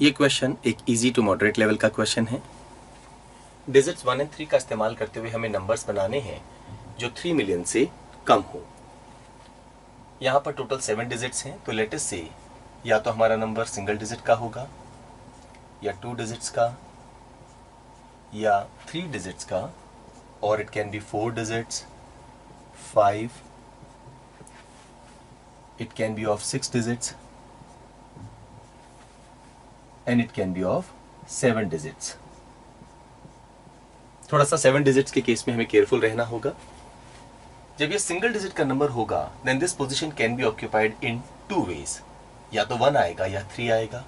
ये क्वेश्चन एक easy to moderate level का क्वेश्चन है। डिजिट्स 1 और 3 का इस्तेमाल करते हुए हमें नंबर्स बनाने हैं जो 3 मिलियन से कम हो। यहाँ पर टोटल 7 डिजिट्स हैं, तो लेट अस से या तो हमारा नंबर सिंगल डिजिट का होगा या 2 डिजिट्स का या 3 डिजिट्स का, और it can be 4 digits, 5, it can be of 6 digits and it can be of 7 digits। थोड़ा सा 7 डिजिट्स के केस में हमें केयरफुल रहना होगा। जब ये सिंगल डिजिट का नंबर होगा then this position can be occupied in 2 ways, या तो 1 आएगा या 3 आएगा।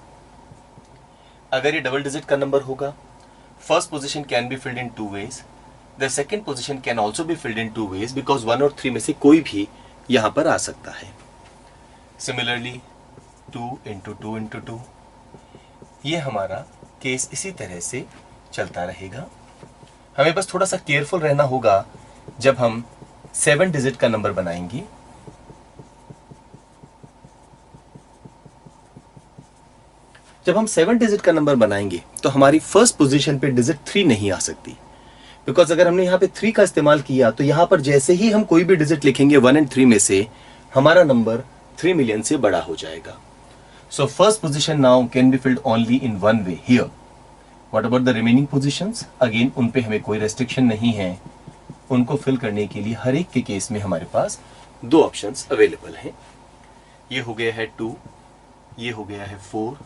अगर ये डबल डिजिट का नंबर होगा, first position can be filled in 2 ways, the second position can also be filled in 2 ways because 1 और 3 में से कोई भी यहां पर आ सकता है। सिमिलरली 2 इंटू 2 इंटू 2, ये हमारा केस इसी तरह से चलता रहेगा। हमें बस थोड़ा सा केयरफुल रहना होगा जब हम 7 डिजिट का नंबर बनाएंगे। जब हम 7 डिजिट का नंबर बनाएंगे तो हमारी फर्स्ट पोजीशन पे डिजिट 3 नहीं आ सकती, बिकॉज अगर हमने यहां पे 3 का इस्तेमाल किया तो यहां पर जैसे ही हम कोई भी डिजिट लिखेंगे 1 और 3 में से, हमारा नंबर 3 मिलियन से बड़ा हो जाएगा। So first position now can be filled only in one way here. What about the remaining positions? Again उन पे हमें कोई restriction नहीं है, उनको फिल करने के लिए हर एक के केस में हमारे पास 2 ऑप्शंस अवेलेबल हैं। ये हो गया है 2, ये हो गया है 4,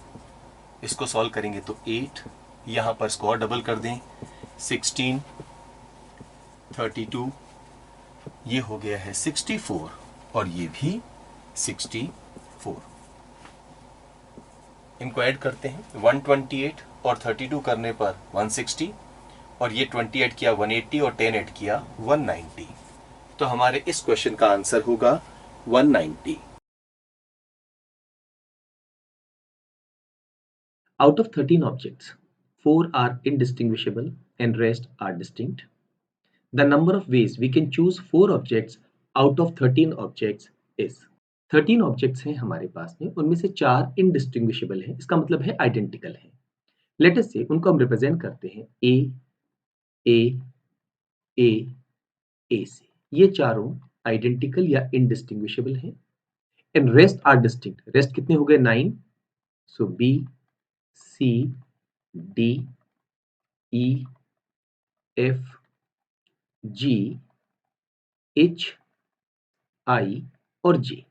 इसको सॉल्व करेंगे तो 8, यहाँ पर स्क्वायर डबल कर दें 16, 32, ये हो गया है 64 और ये भी 64। इनको ऐड करते हैं 128 और 32 करने पर 160, और ये 28 किया 180 और 10 ऐड किया 190, तो हमारे इस क्वेश्चन का आंसर होगा 190। Out of 13 objects, 4 are indistinguishable and rest are distinct. The number of ways we can choose 4 objects out of 13 objects is 13 objects हैं हमारे पास में, उनमें से 4 इनडिस्टिंग्विशेबल हैं, इसका मतलब है आइडेंटिकल है। लेट अस से उनको हम रिप्रेजेंट करते हैं ए ए ए ए से। ये चारों आइडेंटिकल या इनडिस्टिंग्विशेबल हैं। And rest are distinct. Rest कितने हो गए? 9। So B C D E F G H I और जे।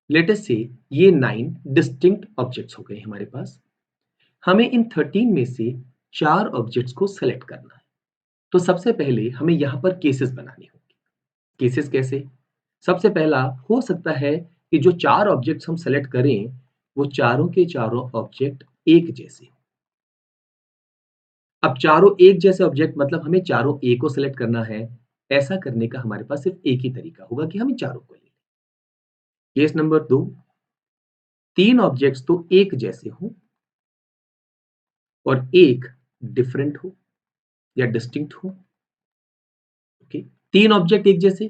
लेट अस से ये 9 डिस्टिंक्ट ऑब्जेक्ट्स हो गए हमारे पास। हमें इन 13 में से 4 ऑब्जेक्ट्स को सेलेक्ट करना है। तो सबसे पहले हमें यहां पर केसेस बनाने होंगे। केसेस कैसे? सबसे पहला हो सकता है कि जो 4 ऑब्जेक्ट्स हम सेलेक्ट करें वो चारों के चारों ऑब्जेक्ट एक जैसे। अब चारों एक जैसे ऑब्जेक्ट मतलब हमें चारों ए को सेलेक्ट करना है। ऐसा करने का हमारे पास सिर्फ एक ही तरीका होगा कि हम इन चारों को ले लें। केस नंबर 2, 3 ऑब्जेक्ट्स तो एक जैसे हों और एक डिफरेंट हो या डिस्टिंक्ट हो। ओके, 3 ऑब्जेक्ट एक जैसे,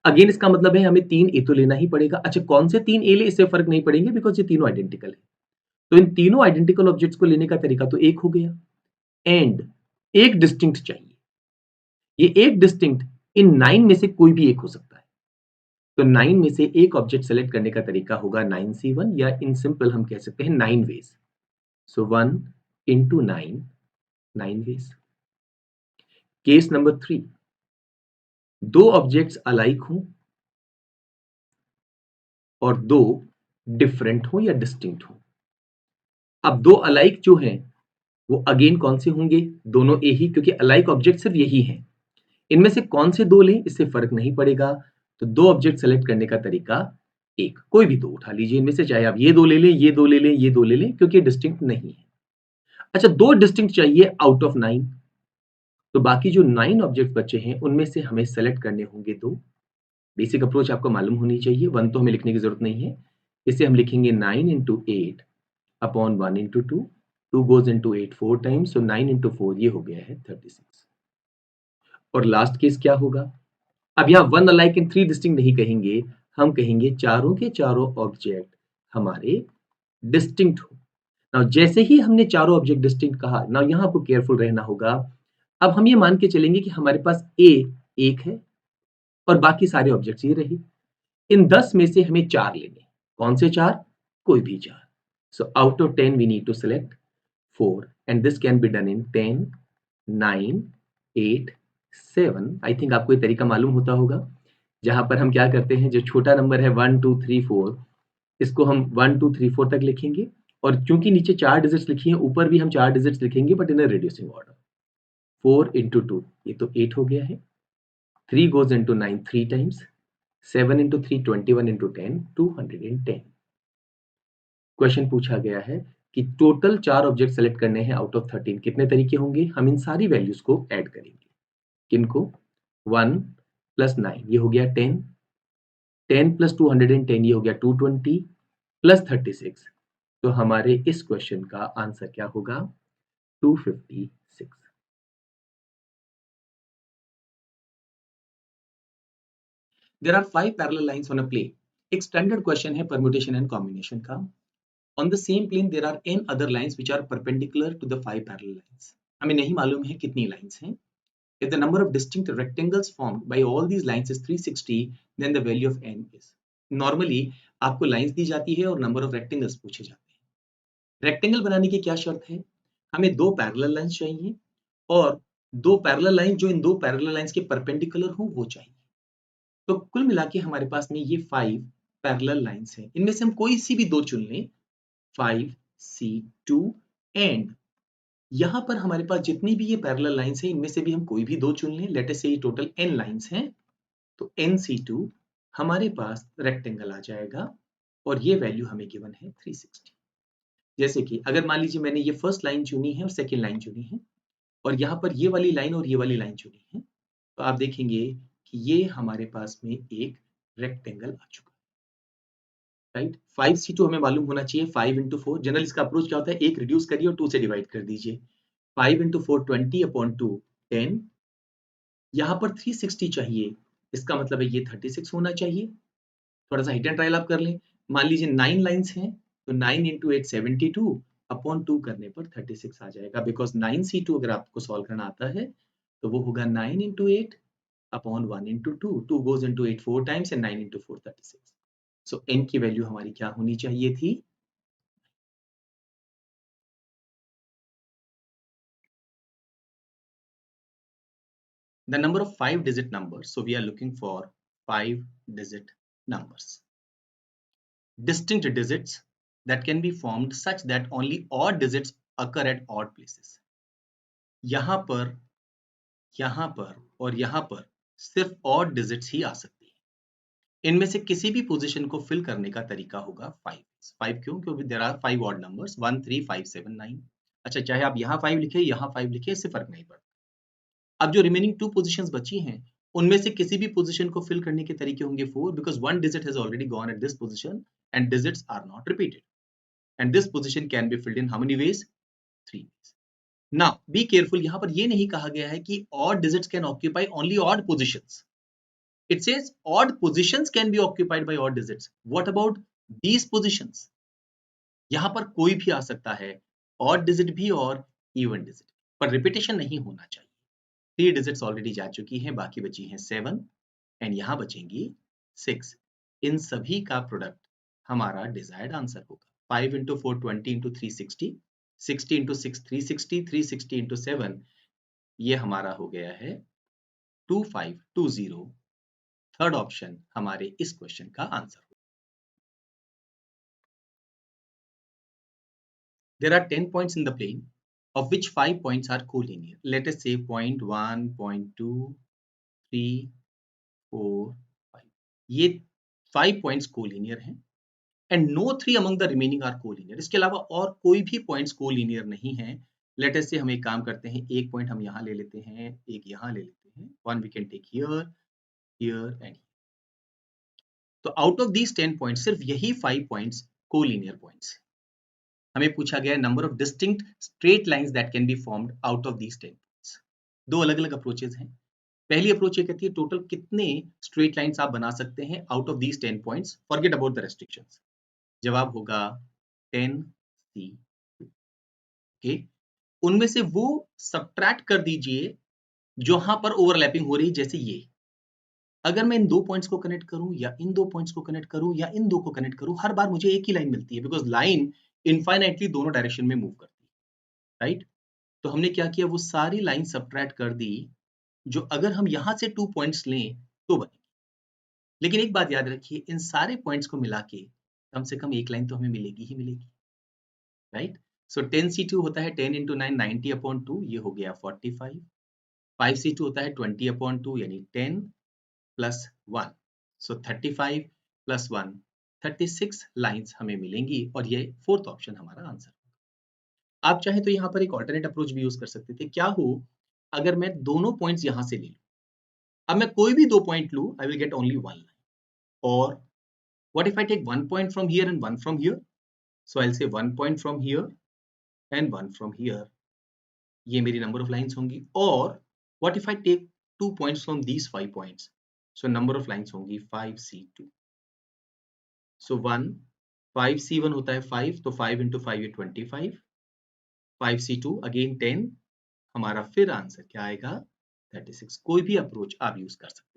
अगेन इसका मतलब है हमें 3 ए तो लेना ही पड़ेगा। अच्छा, कौन से 3 ए ले इससे फर्क नहीं पड़ेंगे बिकॉज ये तीनों आइडेंटिकल है। तो इन तीनों आइडेंटिकल ऑब्जेक्ट्स को लेने का तरीका तो एक हो गया। एंड एक डिस्टिंक्ट चाहिए। ये एक डिस्टिंक्ट इन 9 में से कोई भी एक हो सकता है। तो 9 में से एक ऑब्जेक्ट सेलेक्ट करने का तरीका होगा 9C1, या इन सिंपल हम कह सकते हैं 9 ways. So 1 into 9, 9 ways. Case number 3, 2 objects alike हों और 2 डिफरेंट हो या डिस्टिंक्ट हो। अब 2 अलाइक जो हैं वो अगेन कौन से होंगे? दोनों ए ही, क्योंकि अलाइक ऑब्जेक्ट सिर्फ यही हैं। इनमें से कौन से 2 लें इससे फर्क नहीं पड़ेगा। तो 2 ऑब्जेक्ट सेलेक्ट करने का तरीका एक, कोई भी 2 उठा लीजिए इनमें से, चाहे आप ये 2 ले लें, ये 2 ले लें, ये 2 ले लें, क्योंकि डिस्टिंक्ट नहीं है। अच्छा, 2 डिस्टिंक्ट चाहिए आउट ऑफ 9। तो बाकी जो 9 ऑब्जेक्ट बचे हैं उनमें से हमें सेलेक्ट करने होंगे 2। बेसिक अप्रोच आपको मालूम होनी चाहिए, 1 तो हमें लिखने की जरूरत नहीं है। इसे हम लिखेंगे 9 into 8 upon 1 into 2। 2 goes into 8 4 times, so 9 into 4 ये हो गया है 36। और लास्ट केस क्या होगा? अब यहाँ 1 अलाइक एंड 3 डिस्टिंक्ट नहीं कहेंगे, हम कहेंगे चारों के चारों ऑब्जेक्ट हमारे डिस्टिंक्ट हो। नाउ जैसे ही हमने चारों ऑब्जेक्ट डिस्टिंक्ट कहा, नाउ यहाँ आपको केयरफुल रहना होगा। अब हम ये मान के चलेंगे कि हमारे पास ए 1 है और बाकी सारे ऑब्जेक्ट्स ये रहे। इन 10 में से हमें 4 लेने। कौन से 4? कोई भी 4। So out of 10 we need to select 4 and this can be done in 10, 9, 8, 7। I think आपको ये तरीका मालूम होता होगा, जहां पर हम क्या करते हैं, जो छोटा नंबर है 1, 2, 3, 4, इसको हम 1, 2, 3, 4 तक लिखेंगे और चूंकि नीचे 4 डिजिट्स लिखी हैं, ऊपर भी हम 4 डिजिट्स लिखेंगे but in a reducing order. 4 into 2, ये तो 8 हो गया है। 3 goes into 9 3 times. 7 into 3 21 into 10 210। Question पूछा गया है कि टोटल 4 ऑब्जेक्ट सेलेक्ट करने हैं आउट ऑफ 13, कितने तरीके होंगे? हम इन सारी वैल्यूज को ऐड करेंगे। किनको? 1 प्लस 9 ये हो गया 10, 10 प्लस 210 ये हो गया 220 प्लस 36। तो हमारे इस क्वेश्चन का आंसर क्या होगा? 256। There are 5 parallel lines on a plane. एक स्टैंडर्ड क्वेश्चन है परम्यूटेशन एंड कॉम्बिनेशन का। On the same plane there are n other lines which are perpendicular to the 5 parallel lines. हमें नहीं मालूम है कितनी लाइंस हैं। If the number of distinct rectangles formed by all these lines is 360, then the value of n is. Normally आपको lines दी जाती है और नंबर ऑफ रेक्टेंगल्स पूछे जाते हैं। रेक्टेंगल बनाने की क्या शर्त है? हमें दो पैरेलल लाइंस चाहिए और दो पैरेलल लाइन जो इन दो पैरेलल लाइंस के परपेंडिकुलर हो वो चाहिए। तो कुल मिला के हमारे पास में ये 5 पैरेलल लाइंस हैं। इनमें से हम कोई सी भी दो चुन लें, 5C2 एंड यहां पर हमारे पास जितनी भी ये पैरेलल लाइंस हैं इनमें से भी हम कोई भी दो चुन लें। लेट अस से ये टोटल n लाइंस हैं, तो NC2 हमारे पास रेक्टेंगल आ जाएगा और ये वैल्यू हमें गिवन है 360। जैसे कि अगर मान लीजिए मैंने ये फर्स्ट लाइन चुनी है और सेकेंड लाइन चुनी है और यहाँ पर ये वाली लाइन और ये वाली लाइन चुनी है, तो आप देखेंगे कि ये हमारे पास में एक रेक्टेंगल आ चुका है, राइट। 5C2 हमें मालूम होना चाहिए 5 into 4। जनरल इसका अप्रोच क्या होता है, एक रिड्यूस करिए और 2 से डिवाइड कर दीजिए। 5 into 4 20/2 10। यहाँ पर 360 चाहिए, इसका मतलब है ये 36 होना चाहिए। थोड़ा सा हिट एंड ट्रायल आप कर लें। मान लीजिए 9 लाइंस हैं, तो 9 into 8 72 अपॉन 2 करने पर 36 आ जाएगा, बिकॉज 9C2 अगर आपको सॉल्व करना आता है तो वो होगा 9 into 8 upon 1 into 2। 2 goes into 8 4 times and 9 into 4 36। So n की वैल्यू हमारी क्या होनी चाहिए थी? The number of 5-digit numbers, so we are looking for 5-digit numbers. Distinct digits that can be formed such that only odd digits occur at odd places. यहाँ पर और यहाँ पर सिर्फ odd digits ही आ सकती है। इनमें से किसी भी पोजीशन को फिल करने का तरीका होगा 5। 5 क्यों? क्योंकि there are 5 odd numbers 1 3 5 7 9। अच्छा, चाहे आप यहाँ 5 लिखे यहाँ 5 लिखे, इससे फर्क नहीं पड़ता। अब जो रिमेनिंग 2 पोजीशंस बची हैं उनमें से किसी भी पोजीशन को फिल करने के तरीके होंगे 4, because one digit has already gone at this position and digits are not repeated, and this position can be filled in how many ways? 3 ways. Now be careful, यहाँ पर ये नहीं कहा गया है कि odd digits can occupy only odd positions. It says odd positions can be occupied by odd digits. What about these positions? यहाँ पर कोई भी आ सकता है, odd digit भी और even digit, पर रिपीटेशन नहीं होना चाहिए। 3 डिजिट्स ऑलरेडी जा चुकी हैं, बाकी बची हैं 7 एंड यहाँ बचेंगी 6। इन सभी का प्रोडक्ट हमारा डिजायर्ड आंसर होगा। 5 into 4 20 into 360, 60 into 6 360, 360 into 7 ये हमारा हो गया है 2520। थर्ड ऑप्शन हमारे इस क्वेश्चन का आंसर होगा। There are 10 points in the plane, of which 5 points are collinear. Let us say point 1, point 2, 3, 4, 5। ये 5 पॉइंट्स कोलिनियर हैं and no 3 among the remaining are collinear. इसके अलावा और कोई भी पॉइंट्स कोलिनियर नहीं है। लेट अस से हम एक काम करते हैं, एक पॉइंट हम यहाँ ले लेते हैं, एक यहाँ ले लेते हैं, one we can take here, here and here. तो आउट ऑफ दीज 10 पॉइंट्स सिर्फ यही 5 पॉइंट्स कोलिनियर पॉइंट्स। हमें पूछा गया है number of distinct straight lines that can be formed out of these 10 points. दो अलग अलग अप्रोचेस हैं। पहली अप्रोच ये कहती है टोटल कितने स्ट्रेट लाइंस आप बना सकते हैं out of these 10 points, forget about the restrictions. जवाब होगा 10C2। ओके, उनमें से वो सब्ट्रैक्ट कर दीजिए जहां पर ओवरलैपिंग हो रही, जैसे ये। अगर मैं इन दो पॉइंट्स को कनेक्ट करूं या इन दो पॉइंट्स को कनेक्ट करूं या इन दो को कनेक्ट करूं, हर बार मुझे एक ही लाइन मिलती है, बिकॉज लाइन इनफाइनाइटली दोनों डायरेक्शन में मूव करती है, राइट? तो हमने क्या किया, वो सारी लाइन सब्ट्रैक्ट कर दी जो अगर हम यहां से 2 पॉइंट्स लें तो बनेगी। लेकिन एक बात याद रखिए, इन सारे पॉइंट्स को मिला के कम से कम एक लाइन तो हमें मिलेगी ही मिलेगी, राइट? सो 10C2 होता है 10 into 9 90/2, ये हो गया 45। 5C2 होता है 20/2 यानी 10 प्लस 1, सो 35 प्लस 1 36 लाइंस हमें मिलेंगी और ये फोर्थ ऑप्शन हमारा आंसर। आप चाहे तो यहाँ पर एक ऑल्टरनेट अप्रोच भी यूज कर सकते थे। क्या हो अगर मैं दोनों पॉइंट्स यहां से ले लूं, अब मैं कोई भी दो पॉइंट लूं, I will get only one line. और what if I take 1 point from here and 1 from here? So I'll say 1 point from here and 1 from here. ये मेरी number of lines होंगी। और what if I take 2 points from these 5 points? So number of lines होंगी 5C2. So 1, 5C1 होता है 5, तो 5 into 5 ये 25, 5C2 again 10, हमारा फिर आंसर क्या आएगा 36। कोई भी अप्रोच आप यूज कर सकते हैं।